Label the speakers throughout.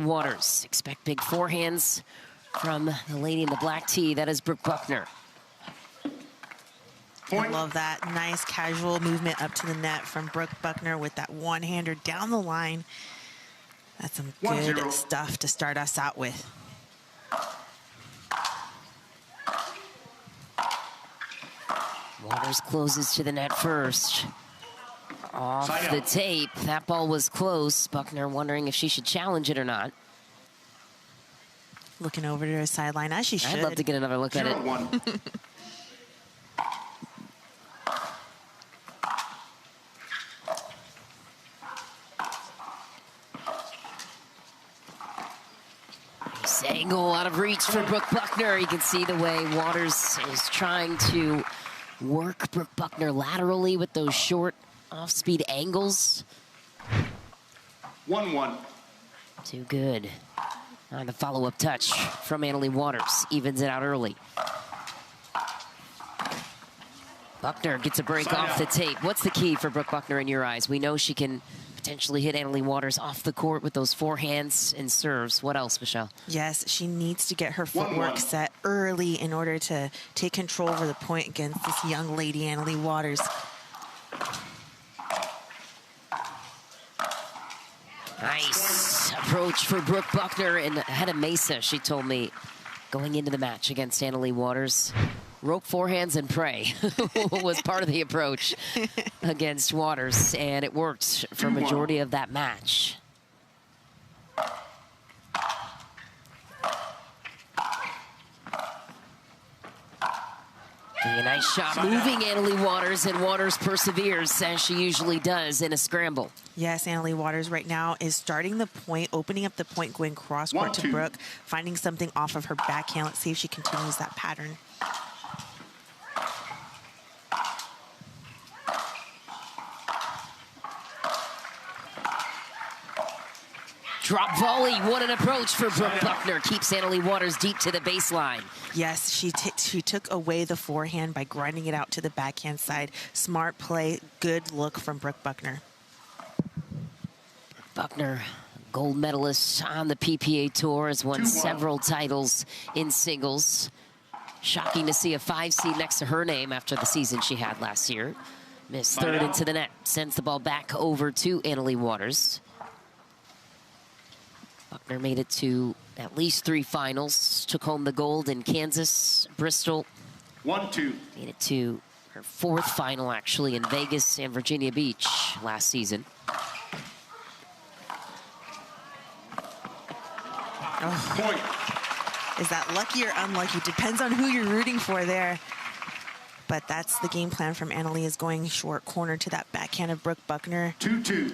Speaker 1: Waters. Expect big forehands from the lady in the black tee. That is Brooke Buckner.
Speaker 2: I love that nice casual movement up to the net from Brooke Buckner with that one-hander down the line. That's some good stuff to start us out with.
Speaker 1: Waters closes to the net first. Off the tape. That ball was close. Buckner wondering if she should challenge it or not.
Speaker 2: Looking over to her sideline as she should.
Speaker 1: I'd love to get another look at it. Nice angle, out of reach for Brooke Buckner. You can see the way Waters is trying to work Brooke Buckner laterally with those short off-speed angles.
Speaker 3: 1-1.
Speaker 1: Too good. On the follow-up touch from Leigh Waters. Evens it out early. Buckner gets a break off the tape. What's the key for Brooke Buckner in your eyes? We know she can potentially hit Leigh Waters off the court with those forehands and serves. What else, Michelle?
Speaker 2: Yes, she needs to get her footwork set early in order to take control over the point against this young lady, Leigh Waters.
Speaker 1: Nice approach for Brooke Buckner and ahead of Mesa, she told me, going into the match against Leigh Waters. Rope forehands and pray was part of the approach against Waters, and it worked for a majority of that match. A nice shot moving Leigh Waters, and Waters perseveres as she usually does in a scramble.
Speaker 2: Yes, Leigh Waters right now is starting the point, opening up the point, going cross-court to Brooke, finding something off of her backhand. Let's see if she continues that pattern.
Speaker 1: Drop volley, what an approach for Brooke Buckner. Keeps Leigh Waters deep to the baseline.
Speaker 2: Yes, she took away the forehand by grinding it out to the backhand side. Smart play, good look from Brooke Buckner.
Speaker 1: Buckner, gold medalist on the PPA Tour, has won several titles in singles. Shocking to see a 5 seed next to her name after the season she had last year. Missed third into the net, sends the ball back over to Leigh Waters. Buckner made it to at least 3 finals. Took home the gold in Kansas, Bristol.
Speaker 3: 1-2.
Speaker 1: Made it to her 4th final, actually, in Vegas and Virginia Beach last season.
Speaker 3: Point.
Speaker 2: Is that lucky or unlucky? Depends on who you're rooting for there. But that's the game plan from Leigh, is going short corner to that backhand of Brooke Buckner.
Speaker 3: 2-2.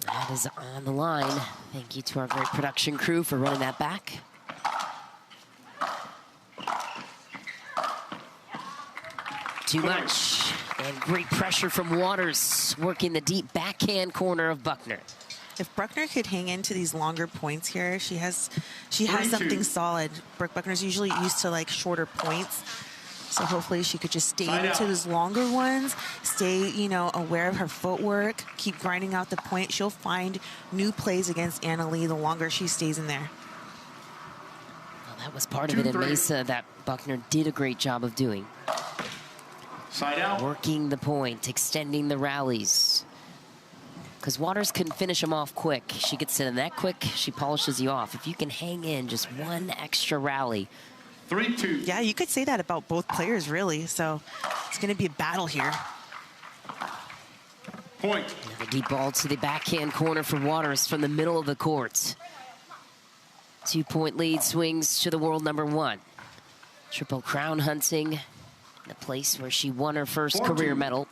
Speaker 1: That is on the line. Thank you to our great production crew for running that back. Too much. And great pressure from Waters, working the deep backhand corner of Buckner.
Speaker 2: If Buckner could hang into these longer points here, she has something solid. Brooke Buckner's usually used to like shorter points. So hopefully she could just stay into those longer ones, stay, aware of her footwork, keep grinding out the point. She'll find new plays against Leigh the longer she stays in there.
Speaker 1: Well, that was part of it in Mesa that Buckner did a great job of doing.
Speaker 3: Side out.
Speaker 1: Working the point, extending the rallies. Because Waters can finish them off quick. She gets to the net quick, she polishes you off. If you can hang in just one extra rally.
Speaker 3: 3-2.
Speaker 2: Yeah, you could say that about both players, really. So it's going to be a battle here.
Speaker 3: Point.
Speaker 1: Another deep ball to the backhand corner for Waters from the middle of the court. 2-point lead, swings to the world number 1. Triple Crown hunting, the place where she won her first career medal.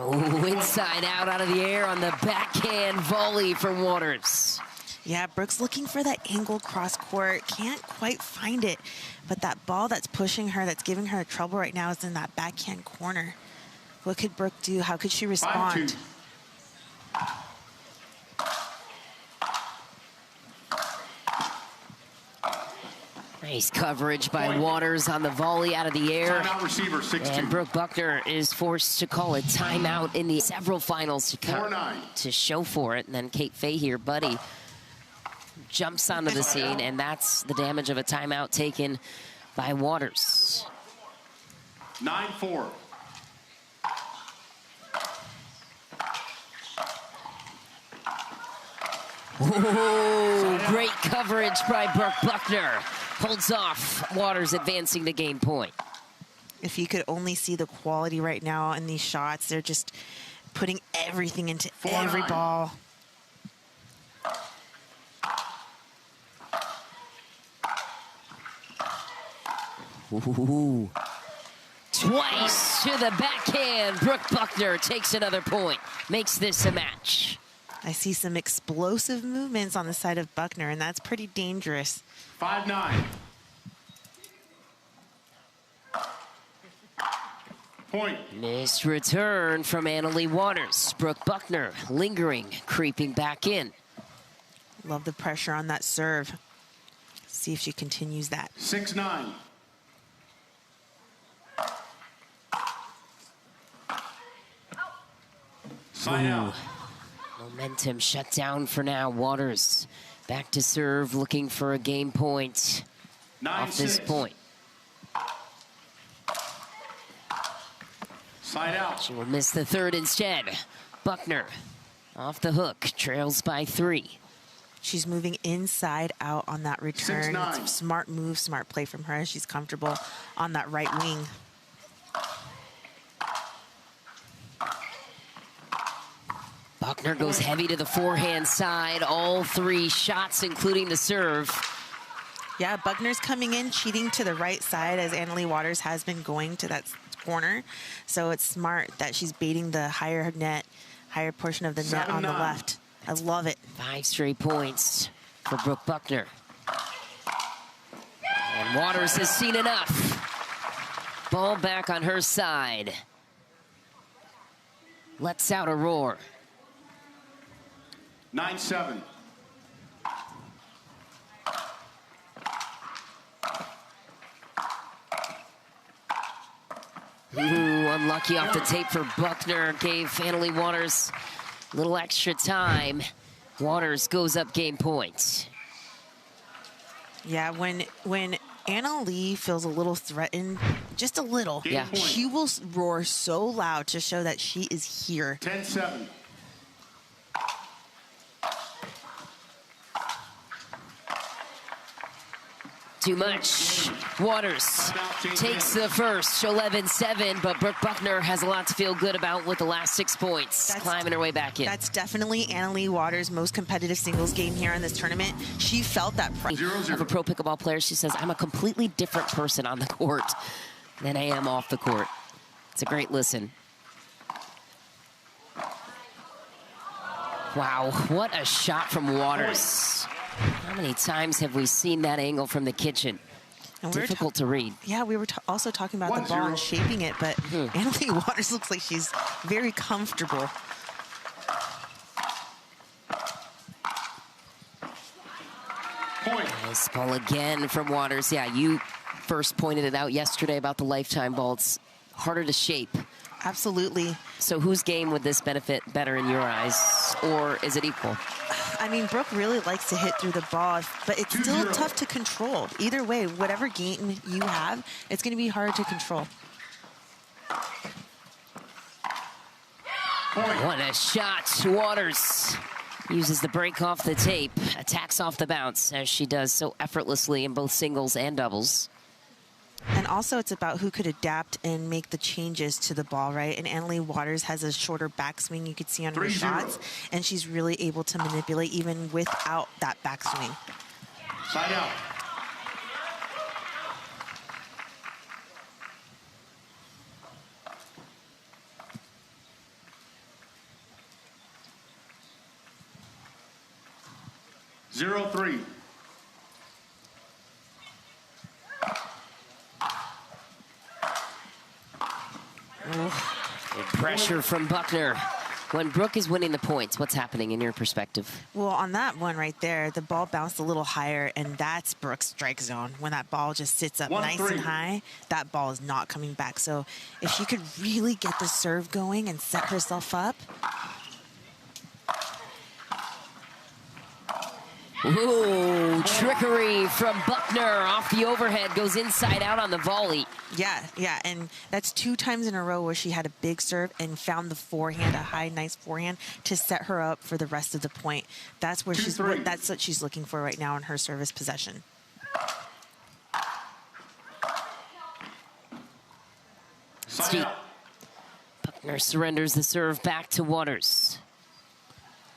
Speaker 1: Oh, inside out of the air on the backhand volley for Waters.
Speaker 2: Yeah, Brooke's looking for that angle cross court. Can't quite find it. But that ball that's pushing her, that's giving her trouble right now, is in that backhand corner. What could Brooke do? How could she respond?
Speaker 3: 5-2.
Speaker 1: Nice coverage by Waters on the volley out of the air.
Speaker 3: Timeout receiver, 6-2.
Speaker 1: And Brooke Buckner is forced to call a timeout in the several finals to come
Speaker 3: 4-9.
Speaker 1: to show for it. And then Kate Fay here, buddy, jumps onto the scene, and that's the damage of a timeout taken by Waters.
Speaker 3: 9-4.
Speaker 1: Ooh, great coverage by Brooke Buckner. Holds off Waters, advancing to game point.
Speaker 2: If you could only see the quality right now in these shots, they're just putting everything into every ball.
Speaker 1: Ooh. Twice to the backhand. Brooke Buckner takes another point, makes this a match.
Speaker 2: I see some explosive movements on the side of Buckner, and that's pretty dangerous.
Speaker 3: 5-9. Point.
Speaker 1: Missed return from Leigh Waters. Brooke Buckner lingering, creeping back in.
Speaker 2: Love the pressure on that serve. See if she continues that.
Speaker 3: 6-9. Side out.
Speaker 1: Momentum shut down for now. Waters back to serve, looking for a game point
Speaker 3: 9-6.
Speaker 1: off this point.
Speaker 3: Side out.
Speaker 1: She will miss the third instead. Buckner off the hook, trails by 3.
Speaker 2: She's moving inside out on that return.
Speaker 3: 6-9.
Speaker 2: It's a smart move, smart play from her. She's comfortable on that right wing.
Speaker 1: Buckner goes heavy to the forehand side. All 3 shots, including the serve.
Speaker 2: Yeah, Buckner's coming in, cheating to the right side as Leigh Waters has been going to that corner. So it's smart that she's baiting the higher net, higher portion of the net on the left. I love it.
Speaker 1: 5 straight points for Brooke Buckner. And Waters has seen enough. Ball back on her side. Lets out a roar.
Speaker 3: 9-7.
Speaker 1: Ooh, unlucky off the tape for Buckner. Gave Leigh Waters a little extra time. Waters goes up game points.
Speaker 2: Yeah, when Leigh feels a little threatened, just a little,
Speaker 1: Yeah.
Speaker 2: she will roar so loud to show that she is here.
Speaker 3: 10-7.
Speaker 1: Too much. Waters takes the first, 11-7, but Brooke Buckner has a lot to feel good about with the last 6 points, climbing her way back in.
Speaker 2: That's definitely Leigh Waters' most competitive singles game here in this tournament. She felt that pressure.
Speaker 3: 0-0.
Speaker 1: Of a pro pickleball player, she says, I'm a completely different person on the court than I am off the court. It's a great listen. Wow, what a shot from Waters. How many times have we seen that angle from the kitchen?
Speaker 2: And
Speaker 1: Difficult to read.
Speaker 2: Yeah, we were also talking about the ball and shaping it, but Leigh Waters looks like she's very comfortable.
Speaker 3: Point.
Speaker 1: Nice ball again from Waters. Yeah, you first pointed it out yesterday about the lifetime ball. It's harder to shape.
Speaker 2: Absolutely.
Speaker 1: So whose game would this benefit better in your eyes, or is it equal?
Speaker 2: I mean, Brooke really likes to hit through the ball, but it's still tough to control. Either way, whatever game you have, it's going to be hard to control.
Speaker 3: Point.
Speaker 1: What a shot. Waters uses the break off the tape, attacks off the bounce, as she does so effortlessly in both singles and doubles.
Speaker 2: And also, it's about who could adapt and make the changes to the ball, right? And Leigh Waters has a shorter backswing you could see on her
Speaker 3: 3-0.
Speaker 2: shots, and she's really able to manipulate even without that backswing.
Speaker 3: Side out. Zero, 3.
Speaker 1: Good pressure from Buckner. When Brooke is winning the points, what's happening in your perspective?
Speaker 2: Well, on that one right there, the ball bounced a little higher, and that's Brooke's strike zone. When that ball just sits up nice and high, that ball is not coming back. So if she could really get the serve going and set herself up.
Speaker 1: Ooh, trickery from Buckner off the overhead, goes inside out on the volley.
Speaker 2: Yeah, and that's 2 times in a row where she had a big serve and found the forehand, a high, nice forehand to set her up for the rest of the point. That's where that's what she's looking for right now in her service possession.
Speaker 1: Steve. Buckner surrenders the serve back to Waters.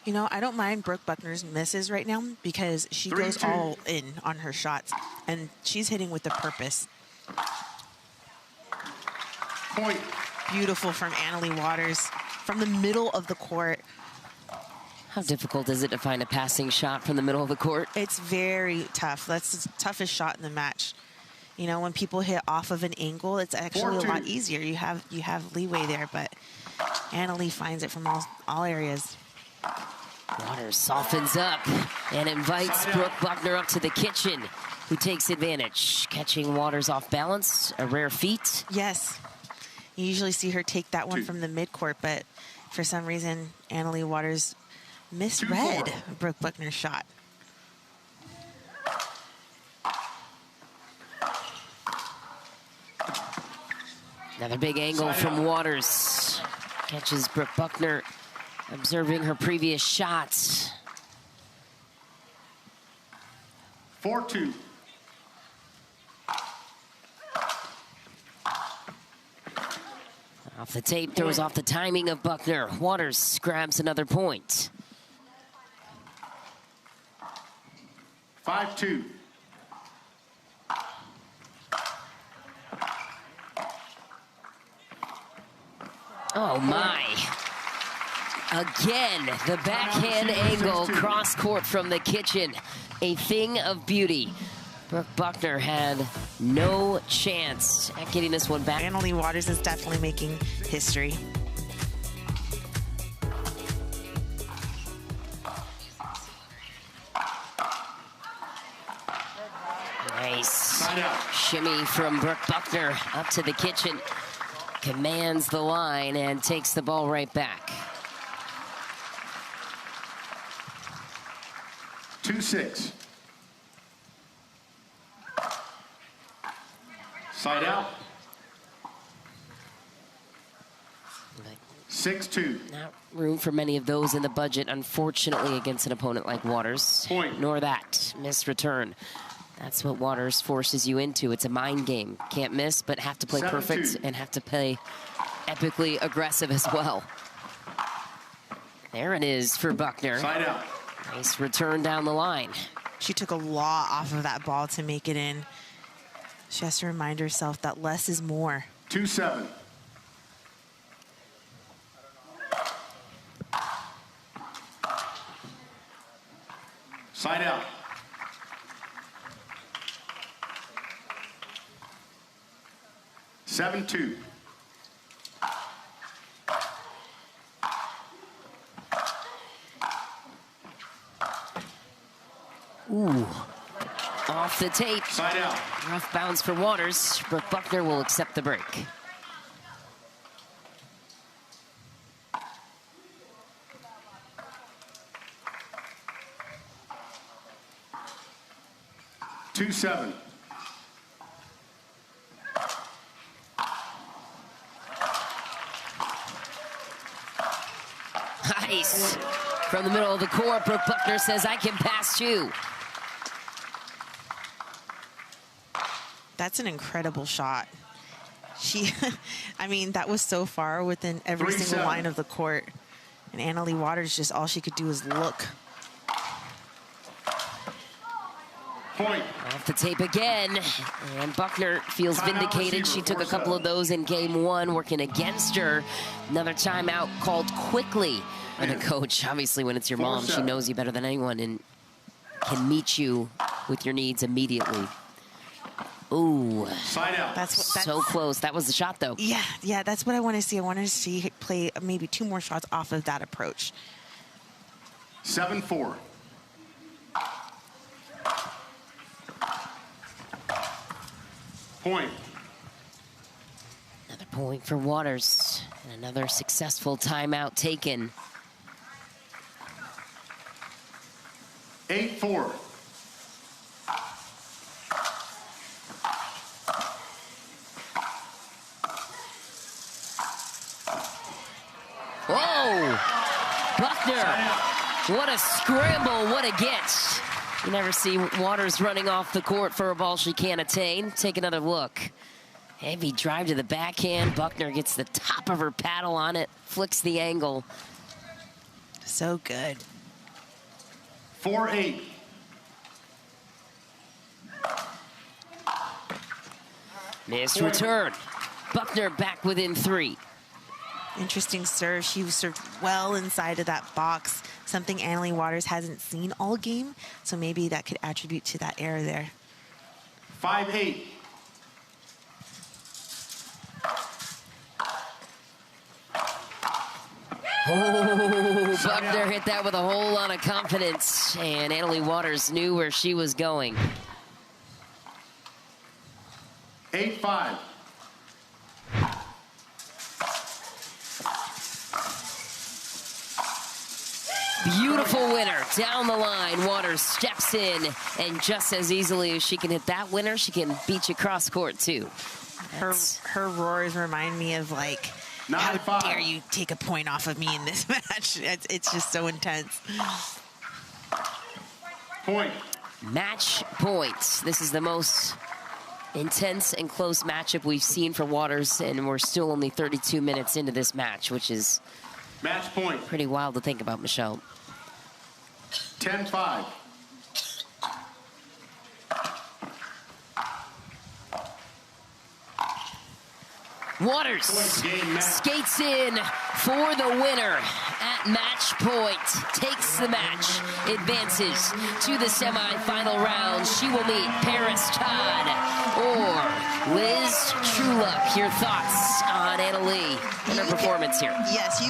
Speaker 2: You know, I don't mind Brooke Buckner's misses right now because she goes all in on her shots, and she's hitting with a purpose.
Speaker 3: Point.
Speaker 2: Beautiful from Leigh Waters from the middle of the court.
Speaker 1: How difficult is it to find a passing shot from the middle of the court?
Speaker 2: It's very tough. That's the toughest shot in the match. You know, when people hit off of an angle, it's actually a lot easier. You have leeway there, but Leigh finds it from all areas.
Speaker 1: Waters softens up and invites Brooke Buckner up to the kitchen, who takes advantage. Catching Waters off balance, a rare feat.
Speaker 2: Yes. You usually see her take that one from the midcourt, but for some reason, Leigh Waters misread Brooke Buckner's shot.
Speaker 1: Another big angle from Waters. Catches Brooke Buckner observing her previous shots.
Speaker 3: 4-2.
Speaker 1: Off the tape, throws off the timing of Buckner. Waters grabs another point.
Speaker 3: 5-2.
Speaker 1: Oh my. Again, the backhand angle cross court from the kitchen. A thing of beauty. Brooke Buckner had no chance at getting this one back.
Speaker 2: Leigh Waters is definitely making history.
Speaker 1: Nice shimmy from Brooke Buckner up to the kitchen. Commands the line and takes the ball right back.
Speaker 3: 2-6. Side out. 6-2.
Speaker 1: Not room for many of those in the budget, unfortunately, against an opponent like Waters.
Speaker 3: Point.
Speaker 1: Nor that. Missed return. That's what Waters forces you into. It's a mind game. Can't miss, but have to play perfect and have to play epically aggressive as well. There it is for Buckner.
Speaker 3: Side out.
Speaker 1: Nice return down the line.
Speaker 2: She took a lot off of that ball to make it in. She has to remind herself that less is more.
Speaker 3: 2-7. Side out. 7-2.
Speaker 1: Ooh. Off the tape.
Speaker 3: Side out.
Speaker 1: Rough bounce for Waters. Brooke Buckner will accept the break.
Speaker 3: Two 7.
Speaker 1: Nice. From the middle of the court, Brooke Buckner says, I can pass too.
Speaker 2: That's an incredible shot. I mean, that was so far within every single line of the court. And Leigh Waters, just all she could do is look.
Speaker 3: Point.
Speaker 1: Off the tape again. And Buckner feels vindicated. She took a couple of those in game one, working against her. Another timeout called quickly. And a coach, obviously, when it's your mom, she knows you better than anyone and can meet you with your needs immediately. Ooh,
Speaker 3: Side out.
Speaker 2: That's
Speaker 1: so close. That was the shot, though.
Speaker 2: Yeah, that's what I want to see. I want to see play maybe 2 more shots off of that approach.
Speaker 3: 7-4. Point.
Speaker 1: Another point for Waters. And another successful timeout taken.
Speaker 3: 8-4.
Speaker 1: Whoa! Buckner! What a scramble, what a get. You never see Waters running off the court for a ball she can't attain. Take another look. Heavy drive to the backhand. Buckner gets the top of her paddle on it, flicks the angle.
Speaker 2: So good.
Speaker 3: 4-8.
Speaker 1: Missed return. Buckner back within 3.
Speaker 2: Interesting serve. She served well inside of that box, something Annalie Waters hasn't seen all game, so maybe that could attribute to that error there.
Speaker 3: 5-8.
Speaker 1: Oh, Buckner hit that with a whole lot of confidence, and Annalie Waters knew where she was going.
Speaker 3: 8-5.
Speaker 1: Beautiful winner down the line. Waters steps in, and just as easily as she can hit that winner, she can beat you cross court too.
Speaker 2: Her roars remind me of like, how
Speaker 3: 9-5.
Speaker 2: dare you take a point off of me in this match? It's just so intense.
Speaker 3: Point.
Speaker 1: Match points. This is the most intense and close matchup we've seen for Waters, and we're still only 32 minutes into this match, which is
Speaker 3: Match point.
Speaker 1: pretty wild to think about, Michelle.
Speaker 3: 10-5.
Speaker 1: Waters skates in for the winner at match point, takes the match, advances to the semifinal round. She will meet Paris Todd or Liz Trueluck. Your thoughts on Annalie and her performance here?
Speaker 2: Yes, you